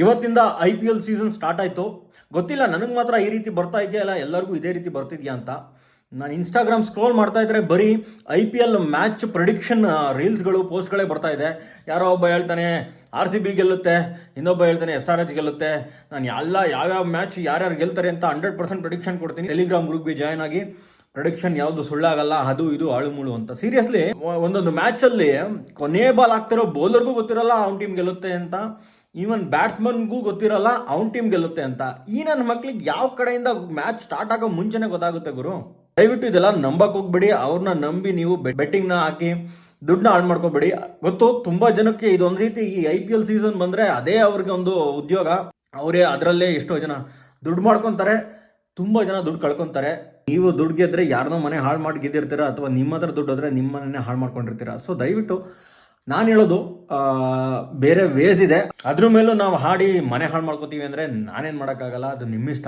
ಇವತ್ತಿಂದ IPL season start ಆಯಿತು. ಗೊತ್ತಿಲ್ಲ ನನಗೆ ಮಾತ್ರ ಈ ರೀತಿ ಬರ್ತಾ ಇದೆಯಲ್ಲ, ಎಲ್ಲರಿಗೂ ಇದೇ ರೀತಿ ಬರ್ತಿದ್ಯಾ ಅಂತ. ನಾನು ಇನ್ಸ್ಟಾಗ್ರಾಮ್ ಸ್ಕ್ರೋಲ್ ಮಾಡ್ತಾ ಇದ್ರೆ ಬರೀ IPL ಮ್ಯಾಚ್ ಪ್ರಿಡಿಕ್ಷನ್ ರೀಲ್ಸ್ಗಳು ಪೋಸ್ಟ್ಗಳೇ ಬರ್ತಾ ಇದೆ. ಯಾರೋ ಒಬ್ಬ ಹೇಳ್ತಾನೆ RCB ಗೆಲ್ಲುತ್ತೆ, ಇನ್ನೊಬ್ಬ ಹೇಳ್ತಾನೆ SRH ಗೆಲ್ಲುತ್ತೆ. ನಾನು ಯಾವ್ಯಾವ ಮ್ಯಾಚ್ ಯಾರ್ಯಾರು ಗೆಲ್ತಾರೆ ಅಂತ 100% ಪ್ರಿಡಿಕ್ಷನ್ ಕೊಡ್ತೀನಿ. ಟೆಲಿಗ್ರಾಮ್ ಗ್ರೂಪ್ಗೆ ಜಾಯ್ನ್ ಆಗಿ ಪ್ರಿಡಿಕ್ಷನ್ ಯಾವುದು ಸುಳ್ಳಾಗಲ್ಲ, ಅದು ಇದು ಆಳುಮೂಳು ಅಂತ. ಸೀರಿಯಸ್ಲಿ ಒಂದೊಂದು ಮ್ಯಾಚಲ್ಲಿ ಕೊನೆ ಬಾಲ್ ಆಗ್ತಿರೋ ಬೌಲರ್ಗೂ ಗೊತ್ತಿರಲ್ಲ ಅವ್ನ ಟೀಮ್ ಗೆಲ್ಲುತ್ತೆ ಅಂತ, ಈವನ್ ಬ್ಯಾಟ್ಸ್ಮನ್ಗೂ ಗೊತ್ತಿರಲ್ಲ ಅವ್ನ ಟೀಮ್ ಗೆಲ್ಲುತ್ತೆ ಅಂತ. ಈ ನನ್ನ ಮಕ್ಳಿಗೆ ಯಾವ ಕಡೆಯಿಂದ ಮ್ಯಾಚ್ ಸ್ಟಾರ್ಟ್ ಆಗೋ ಮುಂಚೆನೆ ಗೊತ್ತಾಗುತ್ತೆ ಗುರು. ದಯವಿಟ್ಟು ಇದೆಲ್ಲ ನಂಬಕ್ ಹೋಗ್ಬೇಡಿ. ಅವ್ರನ್ನ ನಂಬಿ ನೀವು ಬೆಟ್ಟಿಂಗ್ನ ಹಾಕಿ ದುಡ್ಡನ್ನ ಹಾಳು ಮಾಡ್ಕೋಬೇಡಿ. ಗೊತ್ತು, ತುಂಬಾ ಜನಕ್ಕೆ ಇದೊಂದು ರೀತಿ ಈ IPL ಸೀಸನ್ ಬಂದ್ರೆ ಅದೇ ಅವ್ರಿಗೆ ಒಂದು ಉದ್ಯೋಗ. ಅವರೇ ಅದರಲ್ಲೇ ಎಷ್ಟೋ ಜನ ದುಡ್ಡು ಮಾಡ್ಕೊತಾರೆ, ತುಂಬಾ ಜನ ದುಡ್ಡು ಕಳ್ಕೊಂತಾರೆ. ನೀವು ದುಡ್ಡು ಗೆದ್ರೆ ಯಾರನ್ನೋ ಮನೆ ಹಾಳು ಮಾಡಿ ಗೆದ್ದಿರ್ತೀರ, ಅಥವಾ ನಿಮ್ಮ ಹತ್ರ ದುಡ್ಡು ಹೋದ್ರೆ ನಿಮ್ಮ ಮನೆಯೇ ಹಾಳು ಮಾಡ್ಕೊಂಡಿರ್ತೀರ. ಸೊ ದಯವಿಟ್ಟು ನಾನು ಹೇಳೋದು, ಬೇರೆ ವೇಸ್ ಇದೆ, ಅದ್ರ ಮೇಲೂ ನಾವು ಹಾಡಿ ಮನೆ ಹಾಳು ಮಾಡ್ಕೋತೀವಿ ಅಂದರೆ ನಾನೇನು ಮಾಡೋಕ್ಕಾಗಲ್ಲ, ಅದು ನಿಮ್ಮಿಷ್ಟ.